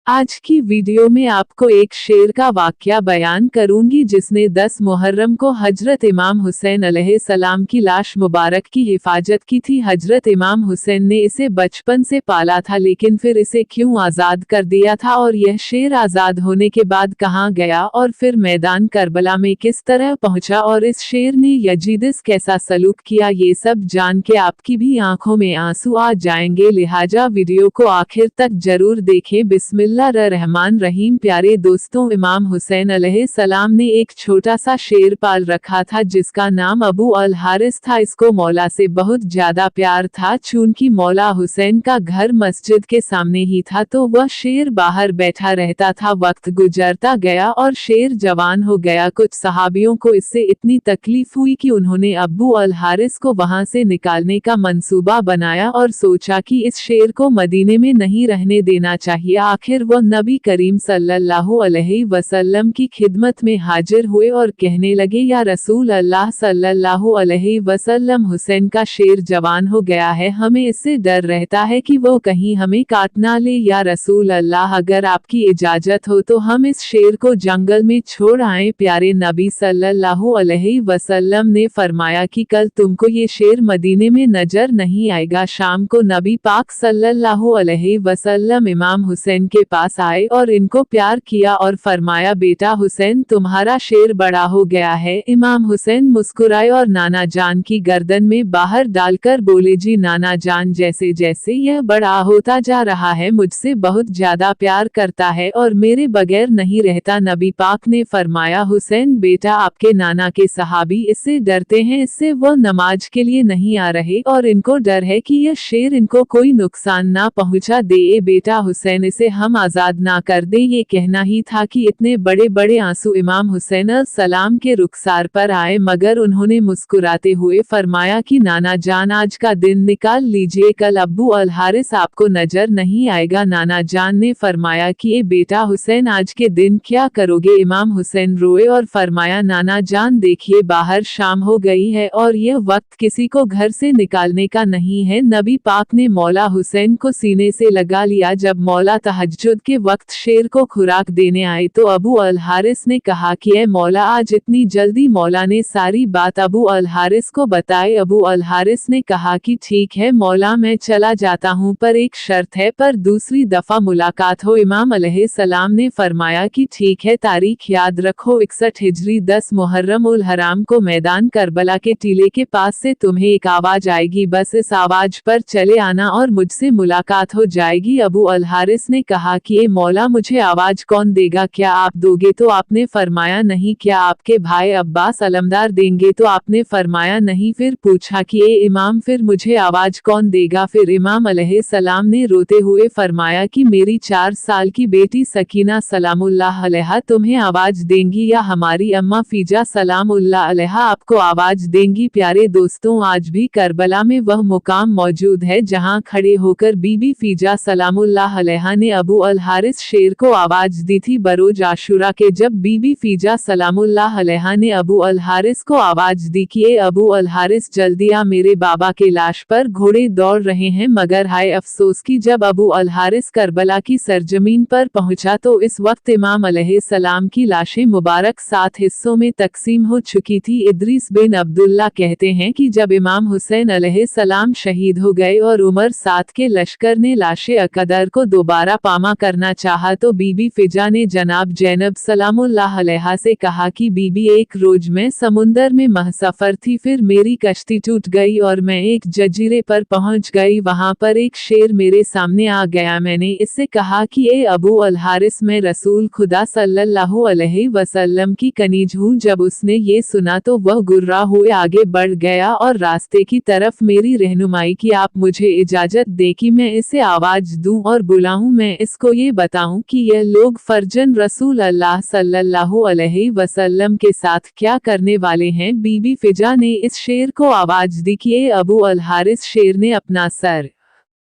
आज की वीडियो में आपको एक शेर का वाकया बयान करूंगी जिसने 10 मुहर्रम को हजरत इमाम हुसैन अलैहिस्सलाम की लाश मुबारक की हिफाजत की थी। हजरत इमाम हुसैन ने इसे बचपन से पाला था, लेकिन फिर इसे क्यों आज़ाद कर दिया था और यह शेर आज़ाद होने के बाद कहाँ गया और फिर मैदान करबला में किस तरह पहुंचा और इस शेर ने यजीदिस कैसा सलूक किया, ये सब जान के आपकी भी आंखों में आंसू आ जाएंगे। लिहाजा वीडियो को आखिर तक जरूर देखें। बिस्मिल्लाहिर्रहमान रहीम। प्यारे दोस्तों, इमाम हुसैन अलैहिस्सलाम ने एक छोटा सा शेर पाल रखा था जिसका नाम अबू अल हारिस था। इसको मौला से बहुत ज्यादा प्यार था। चूंकि मौला हुसैन का घर मस्जिद के सामने ही था तो वह शेर बाहर बैठा रहता था। वक्त गुजरता गया और शेर जवान हो गया। कुछ सहाबियों को इससे इतनी तकलीफ हुई कि उन्होंने अबू अल हारिस को वहां से निकालने का मंसूबा बनाया और सोचा कि इस शेर को मदीने में नहीं रहने देना चाहिए। आखिर वह नबी करीम सल्लल्लाहु अलैहि वसल्लम की खिदमत में हाजिर हुए और कहने लगे, या रसूल अल्लाह सल्लल्लाहु अलैहि वसल्लम, हुसैन का शेर जवान हो गया है, हमें इससे डर रहता है कि वो कहीं हमें काट ना ले। या रसूल अल्लाह, अगर आपकी इजाजत हो तो हम इस शेर को जंगल में छोड़ आए। प्यारे नबी सल्लल्लाहु अलैहि वसल्लम ने फरमाया कि कल तुमको ये शेर मदीने में नजर नहीं आएगा। शाम को नबी पाक सल्लल्लाहु अलैहि वसल्लम इमाम हुसैन के पास आए और इनको प्यार किया और फरमाया, बेटा हुसैन, तुम्हारा शेर बड़ा हो गया है। इमाम हुसैन मुस्कुराए और नाना जान की गर्दन में बाहर डालकर बोले, जी नाना जान, जैसे जैसे यह बड़ा होता जा रहा है मुझसे बहुत ज्यादा प्यार करता है और मेरे बगैर नहीं रहता। नबी पाक ने फरमाया, हुसैन बेटा, आपके नाना के सहाबी इससे डरते हैं, इससे वो नमाज के लिए नहीं आ रहे और इनको डर है कि यह शेर इनको कोई नुकसान ना पहुंचा दे। बेटा हुसैन, इसे हम आज़ाद ना कर दें। ये कहना ही था कि इतने बड़े बड़े आंसू इमाम हुसैन सलाम के रुखसार पर आए, मगर उन्होंने मुस्कुराते हुए फरमाया कि नाना जान, आज का दिन निकाल लीजिए, कल अब्बू अल हारिस आपको नजर नहीं आएगा। नाना जान ने फरमाया कि ए बेटा हुसैन, आज के दिन क्या करोगे। इमाम हुसैन रोए और फरमाया, नाना जान देखिए, बाहर शाम हो गई है और यह वक्त किसी को घर से निकालने का नहीं है। नबी पाक ने मौला हुसैन को सीने से लगा लिया। जब मौला तहज्जुद के वक्त शेर को खुराक देने आए तो अबू अल हारिस ने कहा कि ए मौला, आज इतनी जल्दी। मौला ने सारी बात अबू अल हारिस को बताई। अबू अल हारिस ने कहा कि ठीक है मौला, मैं चला जाता हूँ, पर एक शर्त है, पर दूसरी दफा मुलाकात हो। इमाम अलैहिस्सलाम ने फरमाया कि ठीक है, तारीख याद रखो, 61 हिजरी 10 मुहर्रम उल हराम को मैदान करबला के टीले के पास से तुम्हें एक आवाज आएगी, बस इस आवाज पर चले आना और मुझसे मुलाकात हो जाएगी। अबू अल हारिस ने कहा कि ए मौला, मुझे आवाज कौन देगा, क्या आप दोगे? तो आपने फरमाया नहीं। क्या आपके भाई अब्बास अलमदार देंगे? तो आपने फरमाया नहीं। फिर पूछा कि ए इमाम, फिर मुझे आवाज कौन देगा? फिर इमाम अलैहिस्सलाम ने रोते हुए फरमाया कि मेरी 4 साल की बेटी सकीना सलामुल्लाह अलैहा तुम्हें आवाज देंगी, या हमारी अम्मा फीजा सलामुल्लाह अलैहा आपको आवाज देंगी। प्यारे दोस्तों, आज भी करबला में वह मुकाम मौजूद है जहां खड़े होकर बीबी फीजा सलामुल्लाह अलैहा ने अबू अल हारिस शेर को आवाज दी थी बरोज आशुरा के, जब बीबी फीजा सलामुल्लाह अलैहा ने अबू अल हारिस को आवाज दी कि ए अबू अल हारिस, जल्दी आ, मेरे बाबा के लाश पर घोड़े दौड़ रहे हैं। मगर हाय अफसोस कि जब अबू अल हारिस करबला की सरजमीन पर पहुंचा तो इस वक्त इमाम अलैहिस्सलाम की लाशें मुबारक 7 हिस्सों में तकसीम हो चुकी थी। इद्रीस बिन अब्दुल्ला कहते हैं कि जब इमाम हुसैन अलैहिस्सलाम शहीद हो गए और उमर 7 के लश्कर ने लाशे अकदर को दोबारा पामा करना चाहा तो बीबी फिजा ने जनाब जैनब सलामुल्लाह अलैहा से कहा कि बीबी, एक रोज मैं समुंदर में महसफर थी, फिर मेरी कश्ती टूट गई और मैं एक जजीरे पर पहुंच गई। वहां पर एक शेर मेरे सामने आ गया। मैंने इससे कहा कि ए अबू अल हारिस, मैं रसूल खुदा सल्लल्लाहु अलैहि वसल्लम की कनीज हूँ। जब उसने ये सुना तो वह गुर्रा हुए आगे बढ़ गया और रास्ते की तरफ मेरी रहनुमाई की। आप मुझे इजाजत दे कि मैं इसे आवाज दूं और बुलाऊं, मैं इसको ये बताऊं कि यह लोग फर्जन रसूल अल्लाह सल्लल्लाहु अलैहि वसल्लम के साथ क्या करने वाले हैं। बीबी फिजा ने इस शेर को आवाज दी कि ए अबू अल हारिस, शेर ने अपना सर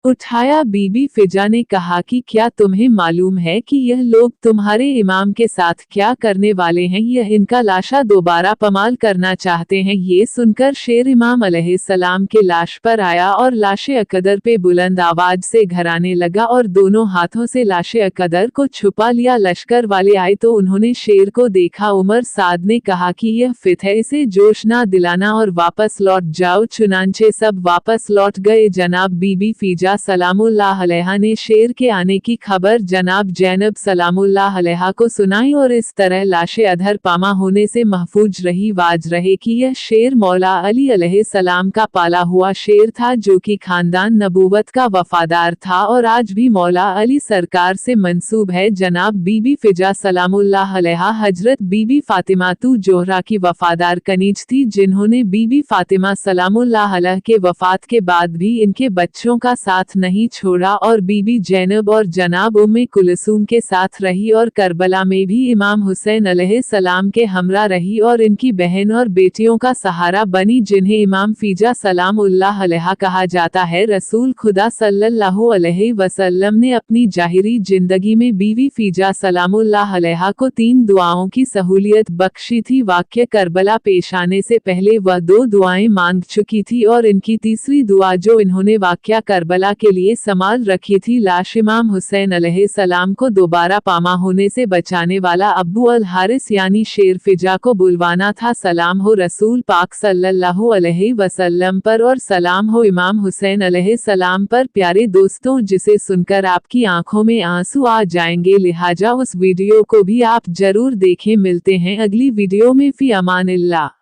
उठाया। बीबी फिजा ने कहा कि क्या तुम्हें मालूम है कि यह लोग तुम्हारे इमाम के साथ क्या करने वाले हैं? यह इनका लाशा दोबारा पमाल करना चाहते हैं। ये सुनकर शेर इमाम अलैहिस्सलाम के लाश पर आया और लाशे अकदर पे बुलंद आवाज से घराने लगा और दोनों हाथों से लाशे अकदर को छुपा लिया। लश्कर वाले आए तो उन्होंने शेर को देखा। उमर साद ने कहा कि यह फित है, इसे जोश ना दिलाना और वापस लौट जाओ। चुनांचे सब वापस लौट गए। जनाब बीबी फिजा सलामुल्लाह अलैहा ने शेर के आने की खबर जनाब जैनब सलामुल्लाह अलैहा को सुनाई और इस तरह लाशे अधर पामा होने से महफूज रही। वाज रहे कि यह शेर मौला अली अलैहिस्सलाम का पाला हुआ शेर था जो कि खानदान नबूवत का वफादार था और आज भी मौला अली सरकार से मंसूब है। जनाब बीबी फिजा सलामुल्लाह अलैहा हजरत बीबी फातिमा तू जोहरा की वफादार कनीज थी, जिन्होंने बीबी फातिमा सलामुल्लाह अलैहा के वफात के बाद भी इनके बच्चों का साथ नहीं छोड़ा और बीबी जैनब और जनाब उम्मे कुलसूम के साथ रही और करबला में भी इमाम हुसैन अलैहिस्सलाम के हमरा रही और इनकी बहन और बेटियों का सहारा बनी, जिन्हें इमाम फिजा सलामुल्लाह अलैहा कहा जाता है। रसूल खुदा सल्लल्लाहु अलैहि वसल्लम ने अपनी जाहिरी जिंदगी में बीवी फिजा सलामुल्लाह अलैहा को 3 दुआओं की सहूलियत बख्शी थी। वाक्य करबला पेश आने से पहले वह 2 दुआएं मांग चुकी थी और इनकी तीसरी दुआ जो इन्होंने वाक्या करबला के लिए संभाल रखी थी, लाश इमाम हुसैन अलैहिस्सलाम को दोबारा पामा होने से बचाने वाला अब्बू अल हारिस यानी शेर फिजा को बुलवाना था। सलाम हो रसूल पाक सल्लल्लाहु अलैहि वसल्लम पर और सलाम हो इमाम हुसैन अलैहिस्सलाम पर। प्यारे दोस्तों, जिसे सुनकर आपकी आंखों में आंसू आ जाएंगे, लिहाजा उस वीडियो को भी आप जरूर देखें। मिलते हैं अगली वीडियो में। फी अमानिल्लाह।